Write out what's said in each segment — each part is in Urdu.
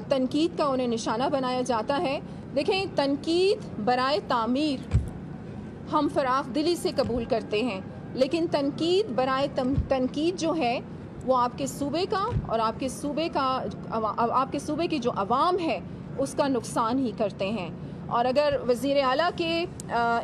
تنقید کا انہیں نشانہ بنایا جاتا ہے. دیکھیں، تنقید برائے تعمیر ہم فراخ دلی سے قبول کرتے ہیں، لیکن تنقید برائے تنقید جو ہے وہ آپ کے صوبے کا اور آپ کے صوبے کی جو عوام ہے اس کا نقصان ہی کرتے ہیں. اور اگر وزیر اعلیٰ کے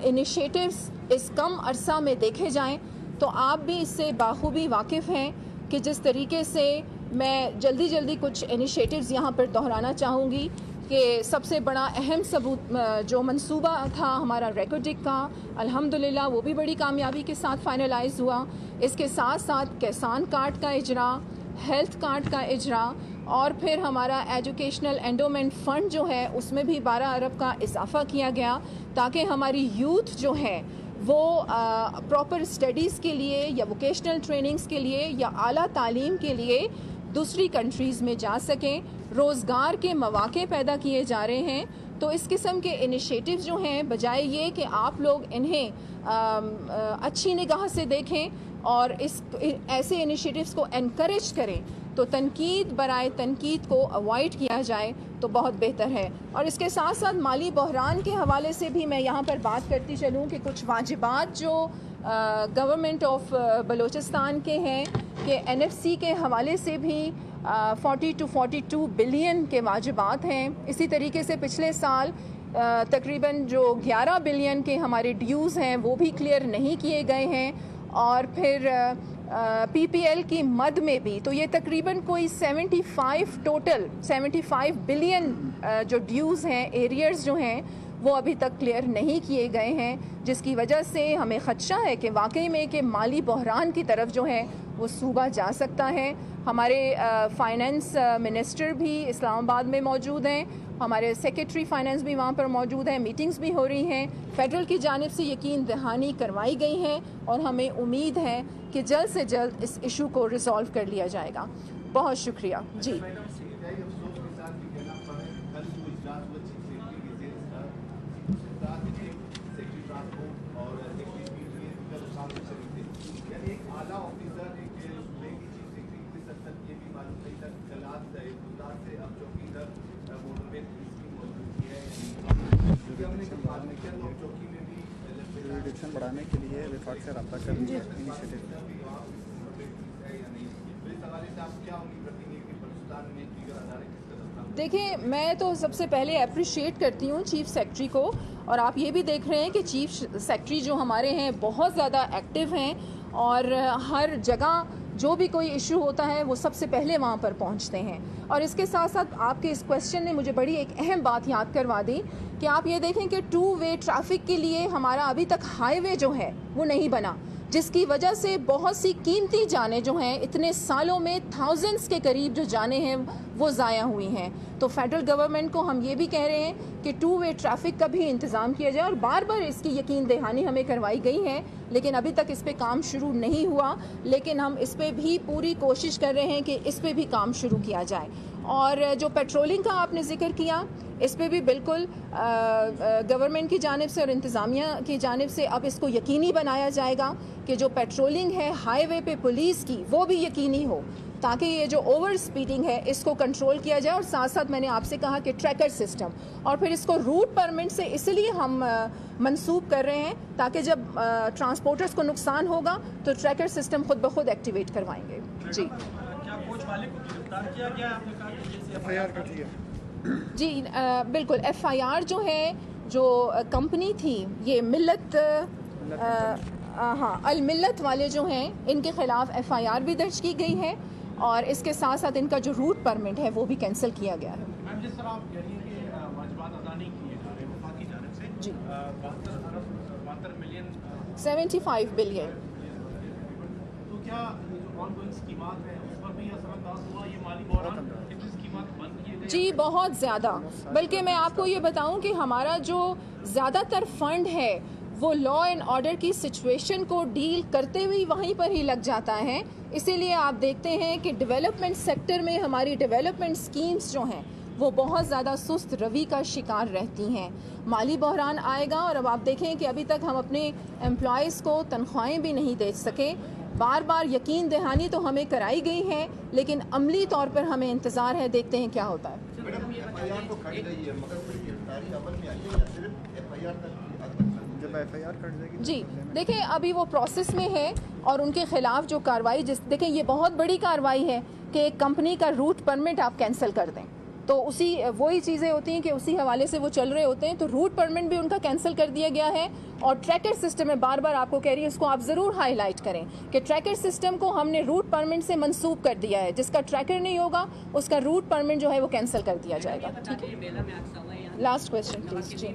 انیشیٹوز اس کم عرصہ میں دیکھے جائیں تو آپ بھی اس سے بخوبی واقف ہیں کہ جس طریقے سے میں جلدی کچھ انیشیٹوز یہاں پر دہرانا چاہوں گی کہ سب سے بڑا اہم ثبوت جو منصوبہ تھا ہمارا ریکارڈک کا، الحمدللہ وہ بھی بڑی کامیابی کے ساتھ فائنلائز ہوا. اس کے ساتھ ساتھ کسان کارڈ کا اجرا، ہیلتھ کارڈ کا اجرا، اور پھر ہمارا ایجوکیشنل اینڈومنٹ فنڈ جو ہے اس میں بھی 12 ارب کا اضافہ کیا گیا تاکہ ہماری یوتھ جو ہے وہ پراپر اسٹڈیز کے لیے یا ووکیشنل ٹریننگز کے لیے یا اعلیٰ تعلیم کے لیے دوسری کنٹریز میں جا سکیں. روزگار کے مواقع پیدا کیے جا رہے ہیں. تو اس قسم کے انیشیٹوز جو ہیں، بجائے یہ کہ آپ لوگ انہیں اچھی نگاہ سے دیکھیں اور ایسے انیشیٹوز کو انکریج کریں، تو تنقید برائے تنقید کو اوائڈ کیا جائے تو بہت بہتر ہے. اور اس کے ساتھ ساتھ مالی بحران کے حوالے سے بھی میں یہاں پر بات کرتی چلوں کہ کچھ واجبات جو گورنمنٹ آف بلوچستان کے ہیں کہ NFC کے حوالے سے بھی 40 to 42 بلین کے واجبات ہیں. اسی طریقے سے پچھلے سال تقریباً جو 11 بلین کے ہمارے ڈیوز ہیں وہ بھی کلیئر نہیں کیے گئے ہیں. اور پھر PPL کی مد میں بھی تو یہ تقریباً کوئی 75 بلین جو ڈیوز ہیں، ایریئرز جو ہیں وہ ابھی تک کلیئر نہیں کیے گئے ہیں، جس کی وجہ سے ہمیں خدشہ ہے کہ واقعی میں کہ مالی بحران کی طرف جو ہے وہ صوبہ جا سکتا ہے. ہمارے فائنانس منسٹر بھی اسلام آباد میں موجود ہیں، ہمارے سیکریٹری فائنانس بھی وہاں پر موجود ہیں، میٹنگز بھی ہو رہی ہیں، فیڈرل کی جانب سے یقین دہانی کروائی گئی ہے اور ہمیں امید ہے کہ جلد سے جلد اس ایشو کو ریزالو کر لیا جائے گا. بہت شکریہ. جی بڑھانے کے لیے وفاق سے رابطہ کرنے دیکھیں، میں تو سب سے پہلے اپریشیٹ کرتی ہوں چیف سیکرٹری کو، اور آپ یہ بھی دیکھ رہے ہیں کہ چیف سیکرٹری جو ہمارے ہیں بہت زیادہ ایکٹیو ہیں اور ہر جگہ جو بھی کوئی ایشو ہوتا ہے وہ سب سے پہلے وہاں پر پہنچتے ہیں. اور اس کے ساتھ ساتھ آپ کے اس کویسچن نے مجھے بڑی ایک اہم بات یاد کروا دی کہ آپ یہ دیکھیں کہ 2 وے ٹریفک کے لیے ہمارا ابھی تک ہائی وے جو ہے وہ نہیں بنا، جس کی وجہ سے بہت سی قیمتی جانیں جو ہیں اتنے سالوں میں تھاؤزنڈس کے قریب جو جانیں ہیں وہ ضائع ہوئی ہیں. تو فیڈرل گورنمنٹ کو ہم یہ بھی کہہ رہے ہیں کہ 2 وے ٹریفک کا بھی انتظام کیا جائے، اور بار بار اس کی یقین دہانی ہمیں کروائی گئی ہے لیکن ابھی تک اس پہ کام شروع نہیں ہوا. لیکن ہم اس پہ بھی پوری کوشش کر رہے ہیں کہ اس پہ بھی کام شروع کیا جائے. اور جو پیٹرولنگ کا آپ نے ذکر کیا، اس پہ بھی بالکل گورنمنٹ کی جانب سے اور انتظامیہ کی جانب سے اب اس کو یقینی بنایا جائے گا کہ جو پیٹرولنگ ہے ہائی وے پہ پولیس کی وہ بھی یقینی ہو، تاکہ یہ جو اوور اسپیڈنگ ہے اس کو کنٹرول کیا جائے. اور ساتھ ساتھ میں نے آپ سے کہا کہ ٹریکر سسٹم، اور پھر اس کو روٹ پرمٹ سے اس لیے ہم منسوب کر رہے ہیں تاکہ جب ٹرانسپورٹرز کو نقصان ہوگا تو ٹریکر سسٹم خود بخود ایکٹیویٹ کروائیں گے. جی جی بالکل. FIR جو ہے، جو کمپنی تھی یہ ملت الملت والے جو ہیں ان کے خلاف FIR بھی درج کی گئی ہے، اور اس کے ساتھ ساتھ ان کا جو روٹ پرمٹ ہے وہ بھی کینسل کیا گیا ہے. میم، جس طرح آپ کہہ رہی ہیں کہ واجبات ادا نہیں کیے جا رہے وفاق کی جانب سے، جی 72 ملین 75 بلین، تو کیا یہ جو آن گوئنگ اسکیمات ہیں اس پر بھی اثر انداز ہوا؟ یہ مالی بحران کتنی اسکیمات بند کیے گئے؟ جی بہت زیادہ. بلکہ میں آپ کو یہ بتاؤں کہ ہمارا جو زیادہ تر فنڈ ہے وہ لا اینڈ آرڈر کی سچویشن کو ڈیل کرتے ہوئے وہیں پر ہی لگ جاتا ہے. اسی لیے آپ دیکھتے ہیں کہ ڈیولپمنٹ سیکٹر میں ہماری ڈیولپمنٹ سکیمز جو ہیں وہ بہت زیادہ سست روی کا شکار رہتی ہیں. مالی بحران آئے گا اور اب آپ دیکھیں کہ ابھی تک ہم اپنے امپلائیز کو تنخواہیں بھی نہیں دے سکے. بار بار یقین دہانی تو ہمیں کرائی گئی ہے، لیکن عملی طور پر ہمیں انتظار ہے، دیکھتے ہیں کیا ہوتا ہے۔ جب ایف آئی آر کٹ جائے گی جی دیکھیں ابھی وہ پروسیس میں ہے، اور ان کے خلاف جو کارروائی دیکھیں یہ بہت بڑی کارروائی ہے کہ ایک کمپنی کا روٹ پرمٹ آپ کینسل کر دیں، تو وہی چیزیں ہوتی ہیں کہ اسی حوالے سے وہ چل رہے ہوتے ہیں، تو روٹ پرمٹ بھی ان کا کینسل کر دیا گیا ہے۔ اور ٹریکر سسٹم میں بار بار آپ کو کہہ رہی ہوں، اس کو آپ ضرور ہائی لائٹ کریں کہ ٹریکر سسٹم کو ہم نے روٹ پرمٹ سے منسوب کر دیا ہے، جس کا ٹریکر نہیں ہوگا اس کا روٹ پرمٹ جو ہے وہ کینسل کر دیا جائے گا۔ ٹھیک ہے، لاسٹ کویشچن پلیز۔ جی جو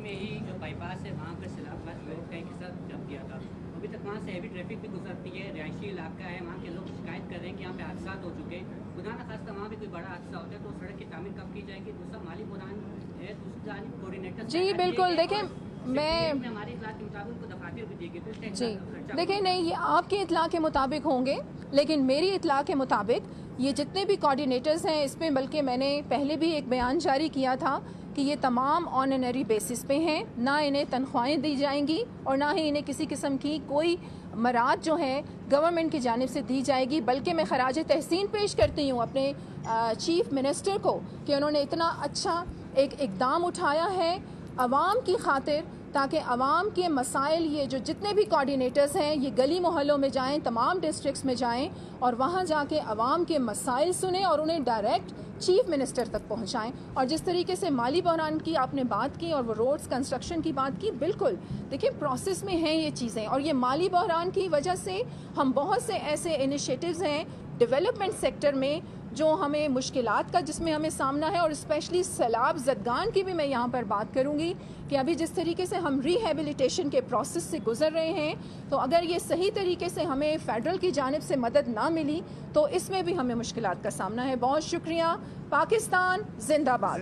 بائی پاس ہے وہاں پر سیلاب کا لوگ کہیں کے ساتھ جب کیا تھا، ابھی تک وہاں سے ہیوی ٹریفک بھی گزرتی ہے، رہائشی علاقہ ہے، وہاں کے لوگ شکایت کر رہے ہیں کہ یہاں پہ حادثات ہو چکے ہیں، خدا نہ خاصہ وہاں بھی کوئی بڑا حادثہ ہوتا ہے تو سڑک کی تعمیر کب کی جائے گی؟ دوسرا مالی بحران ہے، دوسری جانب کوآرڈینیٹر جی بالکل، دیکھیں میں ہماری اطلاع کے مطابق ان کو دفاتر بھی دی گئی تو اس کا جی دیکھیں نہیں، یہ آپ کی اطلاع کے مطابق ہوں گے، لیکن میری اطلاع کے مطابق یہ جتنے بھی کوآرڈینیٹرز ہیں اس میں، بلکہ میں نے پہلے بھی ایک بیان جاری کیا تھا کہ یہ تمام آنرری بیسس پہ ہیں، نہ انہیں تنخواہیں دی جائیں گی اور نہ ہی انہیں کسی قسم کی کوئی مراد جو ہے گورنمنٹ کی جانب سے دی جائے گی، بلکہ میں خراج تحسین پیش کرتی ہوں اپنے چیف منسٹر کو کہ انہوں نے اتنا اچھا ایک اقدام اٹھایا ہے عوام کی خاطر، تاکہ عوام کے مسائل، یہ جو جتنے بھی کوآرڈینیٹرز ہیں یہ گلی محلوں میں جائیں، تمام ڈسٹرکٹس میں جائیں اور وہاں جا کے عوام کے مسائل سنیں اور انہیں ڈائریکٹ چیف منسٹر تک پہنچائیں۔ اور جس طریقے سے مالی بحران کی آپ نے بات کی اور وہ روڈز کنسٹرکشن کی بات کی، بالکل دیکھیں پروسیس میں ہیں یہ چیزیں، اور یہ مالی بحران کی وجہ سے ہم بہت سے ایسے انیشیٹوز ہیں ڈیولپمنٹ سیکٹر میں جو ہمیں مشکلات کا جس میں ہمیں سامنا ہے، اور اسپیشلی سیلاب زدگان کی بھی میں یہاں پر بات کروں گی کہ ابھی جس طریقے سے ہم ریہیبلیٹیشن کے پروسیس سے گزر رہے ہیں، تو اگر یہ صحیح طریقے سے ہمیں فیڈرل کی جانب سے مدد نہ ملی تو اس میں بھی ہمیں مشکلات کا سامنا ہے۔ بہت شکریہ۔ پاکستان زندہ باد۔